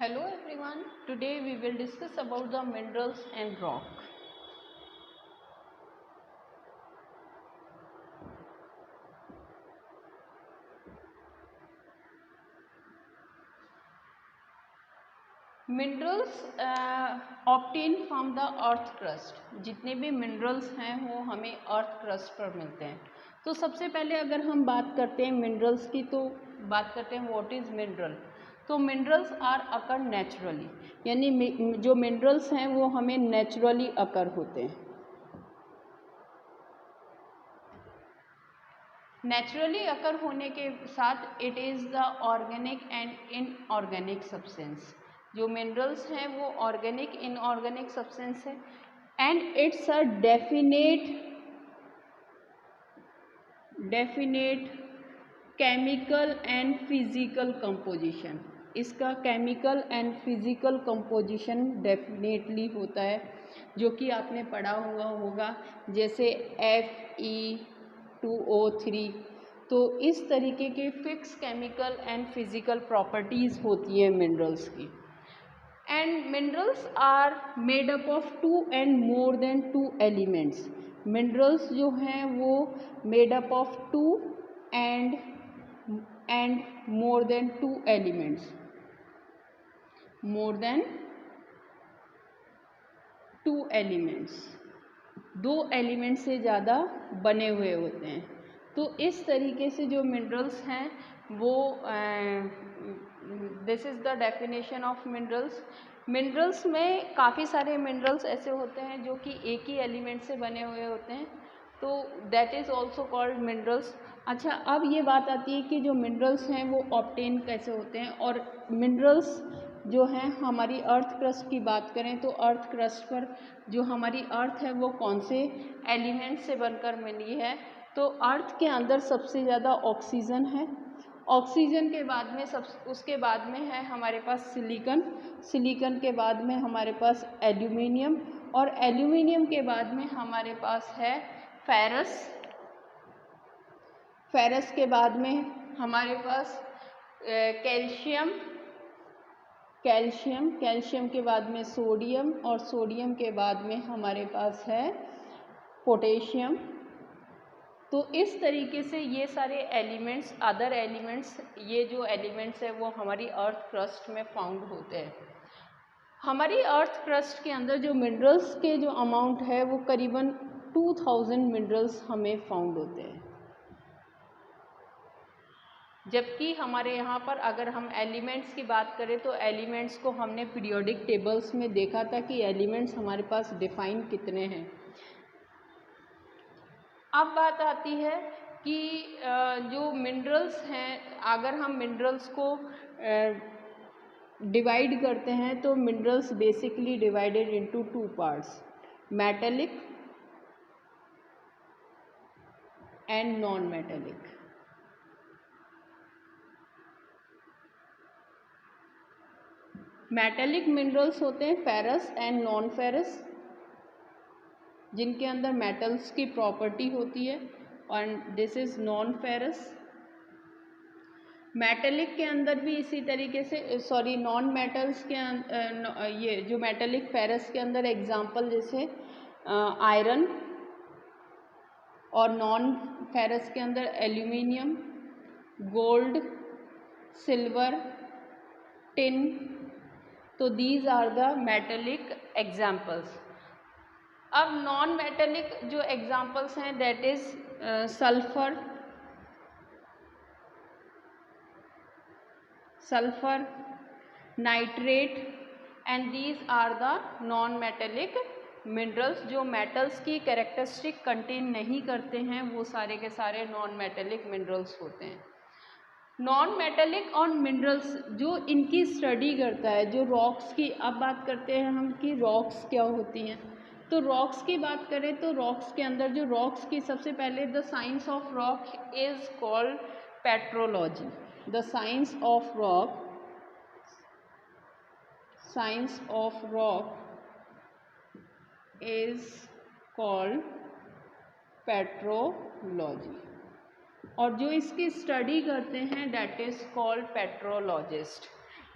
Hello everyone, today we will discuss about the minerals and rock. Minerals obtain from the earth crust. जितने भी minerals हैं वो हमें earth crust पर मिलते हैं। तो सबसे पहले अगर हम बात करते हैं मिनरल्स की, तो बात करते हैं व्हाट इज़ मिनरल। तो मिनरल्स आर अकर नेचुरली, यानी जो मिनरल्स हैं वो हमें नेचुरली अकर होते हैं। नेचुरली अकर होने के साथ it is the organic and inorganic substance. जो मिनरल्स हैं वो ऑर्गेनिक इनऑर्गेनिक सब्सटेंस है and it's a definite chemical and physical composition. इसका chemical and physical composition definitely होता है, जो कि आपने पढ़ा हुआ होगा, जैसे Fe2O3। तो इस तरीके के fix chemical and physical properties होती है मिनरल्स की। And minerals are made up of 2 and more than 2 elements. Minerals जो हैं वो made up of 2 and more than 2 elements, more than 2 elements, 2 element से ज़्यादा बने हुए होते हैं। तो इस तरीके से जो मिनरल्स हैं वो this is the definition of minerals. Minerals में काफ़ी सारे मिनरल्स ऐसे होते हैं जो कि एक ही एलिमेंट से बने हुए होते हैं, तो that is also called minerals. अच्छा, अब ये बात आती है कि जो मिनरल्स हैं वो ऑब्टेन कैसे होते हैं। और मिनरल्स जो हैं, हमारी अर्थ क्रस्ट की बात करें तो अर्थ क्रस्ट पर जो हमारी अर्थ है वो कौन से एलिमेंट से बनकर मिली है। तो अर्थ के अंदर सबसे ज़्यादा ऑक्सीजन है। ऑक्सीजन के बाद में उसके बाद में है हमारे पास सिलिकॉन। सिलिकॉन के बाद में हमारे पास एल्यूमिनियम, और एल्यूमिनियम के बाद में हमारे पास है फेरस। फेरस के बाद में हमारे पास कैल्शियम। कैल्शियम के बाद में सोडियम, और सोडियम के बाद में हमारे पास है पोटेशियम। तो इस तरीके से ये सारे एलिमेंट्स, अदर एलिमेंट्स, ये जो एलिमेंट्स है वो हमारी अर्थ क्रस्ट में फाउंड होते हैं। हमारी अर्थ क्रस्ट के अंदर जो मिनरल्स के जो अमाउंट है वो करीबन 2000 मिनरल्स हमें फाउंड होते हैं। जबकि हमारे यहाँ पर अगर हम एलिमेंट्स की बात करें तो एलिमेंट्स को हमने पीरियोडिक टेबल्स में देखा था कि एलिमेंट्स हमारे पास डिफाइन कितने हैं। अब बात आती है कि जो मिनरल्स हैं, अगर हम मिनरल्स को डिवाइड करते हैं तो minerals basically divided into 2 parts, metallic and non metallic. Metallic minerals होते हैं फेरस एंड नॉन फेरस, जिनके अंदर मेटल्स की प्रॉपर्टी होती है, और this is non ferrous. Metallic के अंदर भी इसी तरीके से, सॉरी, नॉन मेटल्स के ये जो मेटेलिक फेरस के अंदर एग्जांपल जैसे आयरन, और नॉन फेरस के अंदर एल्यूमिनियम, गोल्ड, सिल्वर, टिन। तो these are the metallic examples. अब नॉन मेटेलिक जो एग्जाम्पल्स हैं that is sulphur, nitrate, and these are the non metallic minerals. जो मेटल्स की कैरेक्टरिस्टिक कंटेन नहीं करते हैं वो सारे के सारे नॉन मेटेलिक मिनरल्स होते हैं। नॉन मेटेलिक और मिनरल्स जो इनकी स्टडी करता है, जो रॉक्स की, अब बात करते हैं हम कि रॉक्स क्या होती हैं। तो रॉक्स की बात करें तो रॉक्स के अंदर जो रॉक्स की सबसे पहले the science of rock is called petrology. The science of rock is called petrology, और जो इसकी स्टडी करते हैं दैट इज कॉल्ड पेट्रोलॉजिस्ट।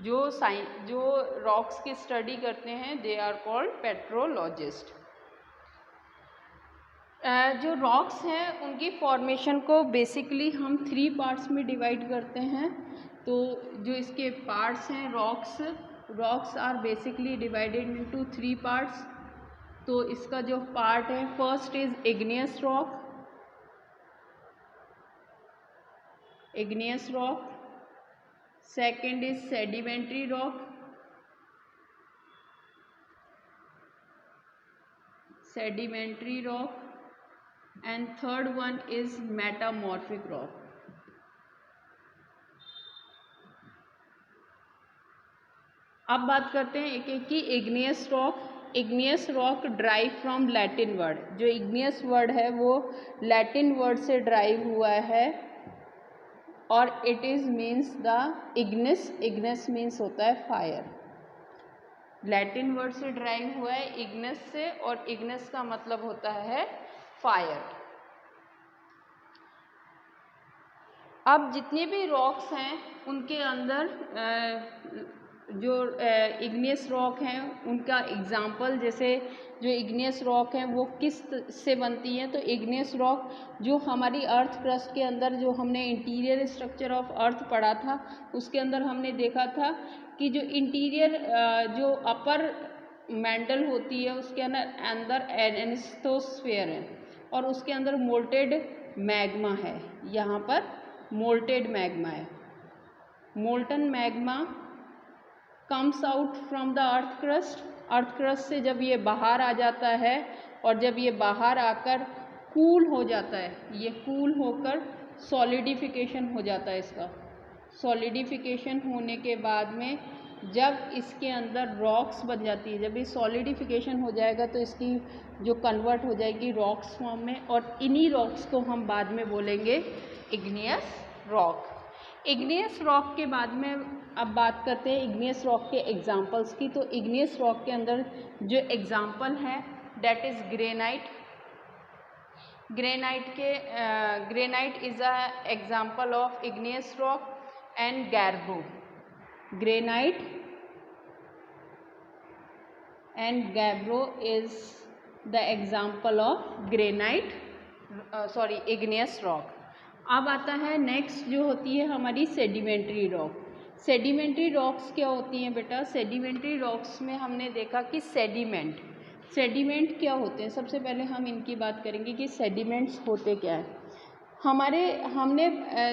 जो रॉक्स की स्टडी करते हैं दे आर कॉल्ड पेट्रोलॉजिस्ट। जो रॉक्स हैं उनकी फॉर्मेशन को बेसिकली हम 3 पार्ट्स में डिवाइड करते हैं। तो जो इसके पार्ट्स हैं rocks are basically divided into 3 parts. तो इसका जो पार्ट है, first is igneous rock, second is sedimentary rock, and third one is metamorphic rock. अब बात करते हैं एक एक की। Igneous rock derive from Latin word. जो इग्नियस वर्ड है वो लैटिन वर्ड से ड्राइव हुआ है और it is means the ignis means होता है फायर। लैटिन वर्ड से ड्राइव हुआ है इग्निस से, और इग्निस का मतलब होता है फायर। अब जितने भी रॉक्स हैं उनके अंदर जो इग्नियस रॉक हैं उनका एग्जाम्पल, जैसे जो इग्नियस रॉक हैं वो किस से बनती हैं। तो इग्नियस रॉक जो हमारी अर्थ क्रस्ट के अंदर, जो हमने इंटीरियर स्ट्रक्चर ऑफ अर्थ पढ़ा था, उसके अंदर हमने देखा था कि जो इंटीरियर जो अपर मैंटल होती है उसके अंदर एनिस्थोस्फेयर है और उसके अंदर मोल्टेड मैग्मा है। यहाँ पर मोल्टेड मैग्मा है। Molten magma comes out from the earth crust से जब ये बाहर आ जाता है और जब ये बाहर आकर कूल हो जाता है, ये कूल होकर सॉलिडिफिकेशन हो जाता है। इसका सॉलिडिफिकेशन होने के बाद में जब इसके अंदर रॉक्स बन जाती है, जब ये सॉलिडिफिकेशन हो जाएगा तो इसकी जो कन्वर्ट हो जाएगी रॉक्स फॉर्म में, और इन्हीं रॉक्स को हम बाद में बोलेंगे इग्नियस रॉक। इग्नियस रॉक के बाद में अब बात करते हैं इग्नियस रॉक के एग्जाम्पल्स की। तो इग्नियस रॉक के अंदर जो एग्जाम्पल है that is granite. Granite is a example of igneous rock and गैर्बो। Granite and gabbro is the example of igneous rock. अब आता है नेक्स्ट जो होती है हमारी सेडिमेंट्री रॉक। सेडिमेंट्री रॉक्स क्या होती हैं बेटा? सेडिमेंट्री रॉक्स में हमने देखा कि सेडिमेंट क्या होते हैं। सबसे पहले हम इनकी बात करेंगे कि सेडिमेंट्स होते क्या है। हमने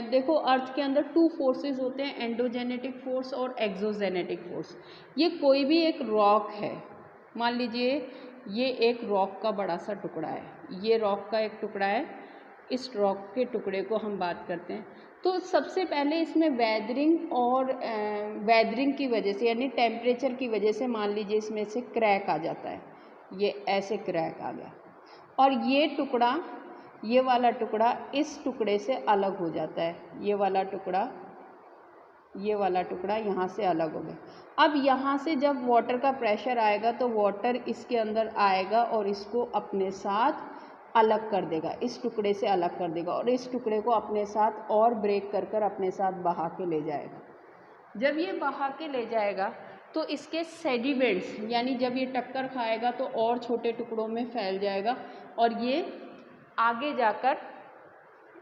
देखो अर्थ के अंदर 2 फोर्सेस होते हैं, एंडोजेनेटिक फोर्स और एक्सोजेनेटिक फोर्स। ये कोई भी एक रॉक है, मान लीजिए ये एक रॉक का बड़ा सा टुकड़ा है, ये रॉक का एक टुकड़ा है, इस रॉक के टुकड़े को हम बात करते हैं। तो सबसे पहले इसमें वेदरिंग की वजह से, यानी टेम्परेचर की वजह से मान लीजिए इसमें से क्रैक आ जाता है, ये ऐसे क्रैक आ गया और ये वाला टुकड़ा इस टुकड़े से अलग हो जाता है। ये वाला टुकड़ा यहाँ से अलग हो गया। अब यहाँ से जब वाटर का प्रेशर आएगा तो वाटर इसके अंदर आएगा और इसको अपने साथ अलग कर देगा, इस टुकड़े से अलग कर देगा और इस टुकड़े को अपने साथ और ब्रेक कर अपने साथ बहा के ले जाएगा। जब ये बहा के ले जाएगा तो इसके सेडिमेंट्स, यानी जब ये टक्कर खाएगा तो और छोटे टुकड़ों में फैल जाएगा और ये आगे जाकर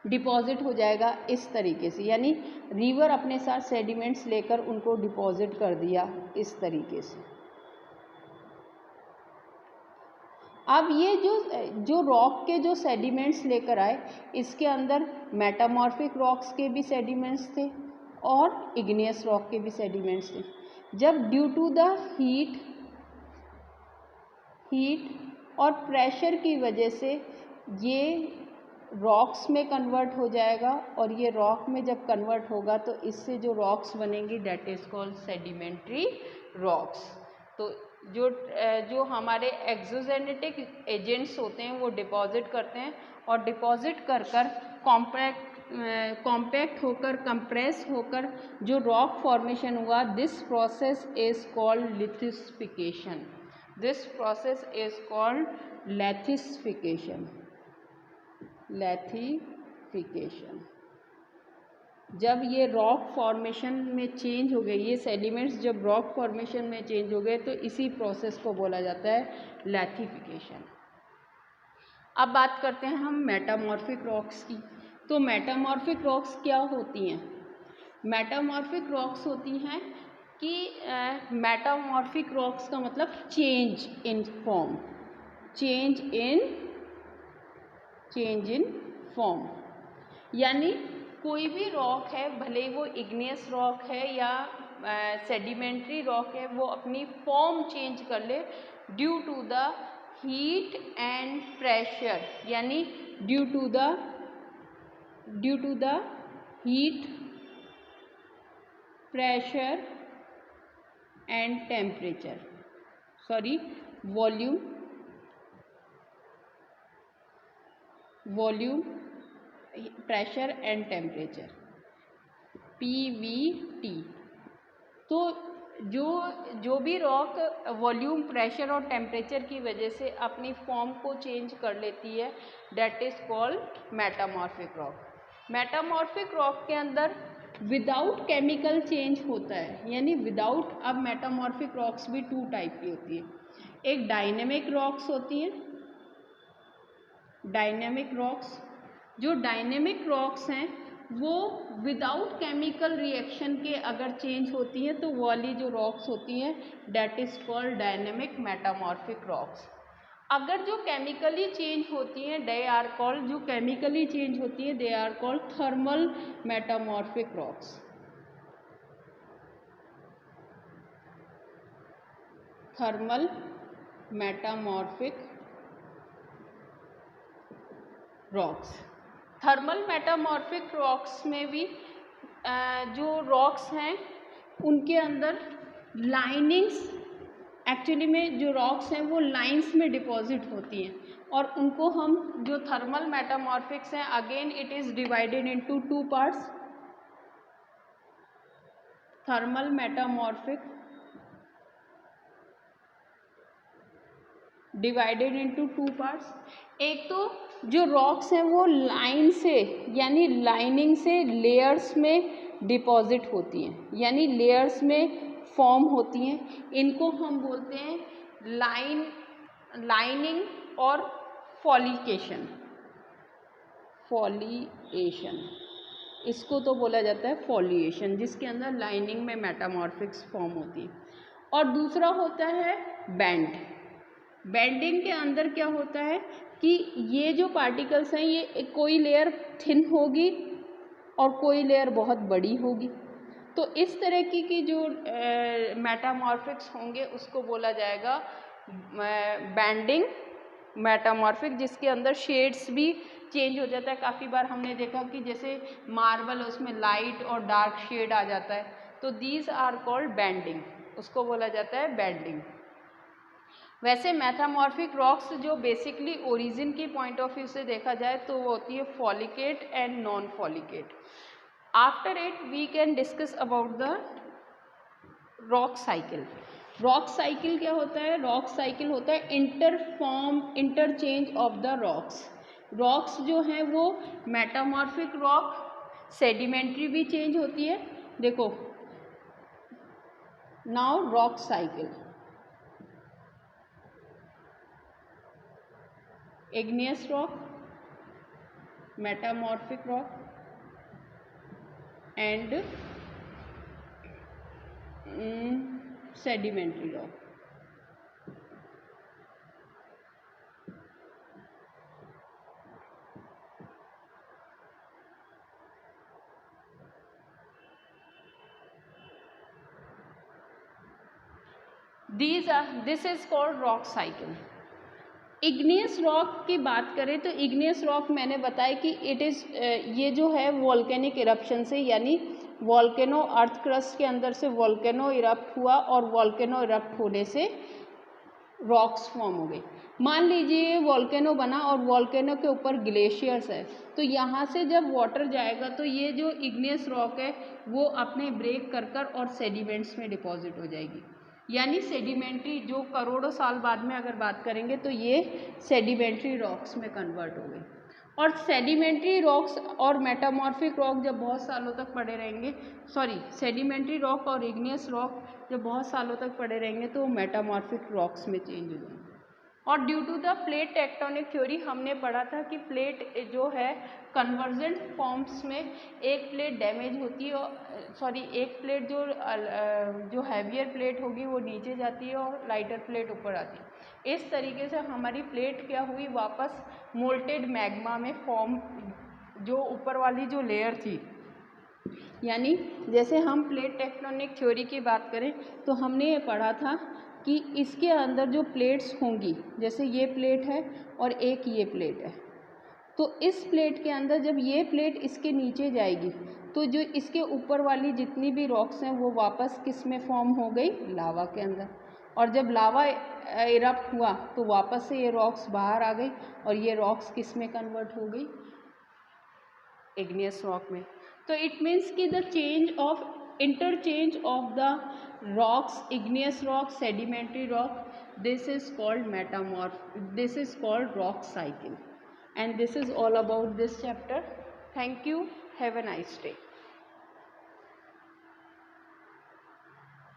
डिपॉजिट हो जाएगा इस तरीके से। यानी रिवर अपने साथ सेडिमेंट्स लेकर उनको डिपॉजिट कर दिया इस तरीके से। अब ये जो रॉक के जो सेडिमेंट्स लेकर आए, इसके अंदर मेटामॉर्फिक रॉक्स के भी सेडिमेंट्स थे और इग्नियस रॉक के भी सेडिमेंट्स थे। जब ड्यू टू द हीट और प्रेशर की वजह से ये रॉक्स में कन्वर्ट हो जाएगा और ये रॉक में जब कन्वर्ट होगा तो इससे जो रॉक्स बनेंगी that is called sedimentary rocks. तो जो हमारे एक्सोजेनेटिक एजेंट्स होते हैं वो डिपॉजिट करते हैं और डिपॉजिट कर कॉम्पैक्ट होकर कंप्रेस होकर जो रॉक फॉर्मेशन हुआ, this process is called lithification. This process is called lithification. जब ये रॉक फॉर्मेशन में चेंज हो गए, ये सेडिमेंट्स जब रॉक फॉर्मेशन में चेंज हो गए, तो इसी प्रोसेस को बोला जाता है लैथिफिकेशन। अब बात करते हैं हम मेटामॉर्फिक रॉक्स की। तो मेटामॉर्फिक रॉक्स क्या होती हैं? मेटामॉर्फिक रॉक्स होती हैं कि मेटामॉर्फिक रॉक्स का मतलब change in form, change in form, यानी कोई भी रॉक है, भले ही वो इग्नियस रॉक है या सेडिमेंट्री रॉक है, वो अपनी फॉर्म चेंज कर ले due to the heat and pressure, यानी due to the heat, pressure and temperature, volume, pressure and temperature, PVT। तो जो भी रॉक वॉल्यूम, प्रेशर और टेम्परेचर की वजह से अपनी फॉर्म को चेंज कर लेती है, that is called metamorphic rock. Metamorphic rock के अंदर विदाउट केमिकल चेंज होता है, यानी विदाउट, अब मेटामॉर्फिक रॉक्स भी 2 टाइप की होती है। एक डायनेमिक रॉक्स होती है, डायनेमिक रॉक्स। जो डायनेमिक रॉक्स हैं वो विदाउट केमिकल रिएक्शन के अगर चेंज होती हैं, तो वो वाली जो रॉक्स होती हैं that is called dynamic metamorphic rocks. अगर जो केमिकली चेंज होती हैं दे आर कॉल्ड, जो केमिकली चेंज होती हैं they are called thermal metamorphic rocks. Thermal metamorphic rocks. Thermal metamorphic rocks में भी जो रॉक्स हैं उनके अंदर लाइनिंग्स, एक्चुअली में जो रॉक्स हैं वो लाइंस में डिपॉजिट होती हैं, और उनको हम, जो थर्मल मेटामॉर्फिक्स हैं, again it is divided into 2 parts. Thermal metamorphic divided into 2 parts. एक तो जो रॉक्स हैं वो लाइन से, यानी लाइनिंग से लेयर्स में डिपॉजिट होती हैं, यानी लेयर्स में फॉर्म होती हैं, इनको हम बोलते हैं लाइनिंग और फॉलिएशन। इसको तो बोला जाता है फॉलिएशन, जिसके अंदर लाइनिंग में मेटामॉर्फिक्स फॉर्म होती है। और दूसरा होता है बेंडिंग के अंदर क्या होता है कि ये जो पार्टिकल्स हैं, ये कोई लेयर थिन होगी और कोई लेयर बहुत बड़ी होगी। तो इस तरह की जो मेटामॉर्फिक्स होंगे उसको बोला जाएगा बेंडिंग मेटामॉर्फिक, जिसके अंदर शेड्स भी चेंज हो जाता है। काफ़ी बार हमने देखा कि जैसे मार्बल, उसमें लाइट और डार्क शेड आ जाता है, तो दीज आर कॉल्ड बेंडिंग, उसको बोला जाता है बेंडिंग। वैसे मेटामॉर्फिक रॉक्स जो बेसिकली ओरिजिन की पॉइंट ऑफ व्यू से देखा जाए तो वो होती है foliate and non foliate. After it we can discuss about the rock cycle. Rock cycle क्या होता है? रॉक साइकिल होता है interchange of the rocks. Rocks जो हैं वो मेटामॉर्फिक रॉक, सेडिमेंट्री भी चेंज होती है। देखो now rock cycle, igneous rock, metamorphic rock and sedimentary rock. This is called rock cycle. Igneous rock की बात करें तो इग्नियस रॉक मैंने बताया कि इट इज़ ये जो है वॉल्केनिक इरप्शन से, यानी वॉल्केनो अर्थ क्रस्ट के अंदर से वॉल्केनो इरप्ट हुआ और वॉल्केनो इरप्ट होने से रॉक्स फॉर्म हो गए। मान लीजिए वॉल्केनो बना और वॉल्केनो के ऊपर ग्लेशियर्स है, तो यहाँ से जब वाटर जाएगा तो ये जो इग्नियस रॉक है वो अपने ब्रेक कर और सेडिमेंट्स में डिपॉजिट हो जाएगी, यानी सेडिमेंट्री, जो करोड़ों साल बाद में अगर बात करेंगे तो ये सेडिमेंट्री रॉक्स में कन्वर्ट हो गई। और सेडिमेंट्री रॉक्स और मेटामॉर्फिक रॉक जब बहुत सालों तक पड़े रहेंगे, सेडिमेंट्री रॉक और इग्नियस रॉक जब बहुत सालों तक पड़े रहेंगे तो मेटामॉर्फिक रॉक्स में चेंज हो जाएंगे। और due to the plate tectonic theory हमने पढ़ा था कि प्लेट जो है कन्वर्जेंट फॉर्म्स में एक प्लेट डैमेज होती है, एक प्लेट जो हैवियर प्लेट होगी वो नीचे जाती है और लाइटर प्लेट ऊपर आती है। इस तरीके से हमारी प्लेट क्या हुई, वापस मोल्टेड मैग्मा में फॉर्म, जो ऊपर वाली जो लेयर थी, यानी जैसे हम प्लेट टेक्टोनिक थ्योरी की बात करें तो हमने ये पढ़ा था कि इसके अंदर जो प्लेट्स होंगी, जैसे ये प्लेट है और एक ये प्लेट है, तो इस प्लेट के अंदर जब ये प्लेट इसके नीचे जाएगी तो जो इसके ऊपर वाली जितनी भी रॉक्स हैं वो वापस किस में फॉर्म हो गई, लावा के अंदर। और जब लावा इरप्ट हुआ तो वापस से ये रॉक्स बाहर आ गई और ये रॉक्स किस में कन्वर्ट हो गई, इग्नियस रॉक में। तो इट मीन्स कि the interchange of the rocks, igneous rock, sedimentary rock, this is called rock cycle, and this is all about this chapter. Thank you. Have a nice day.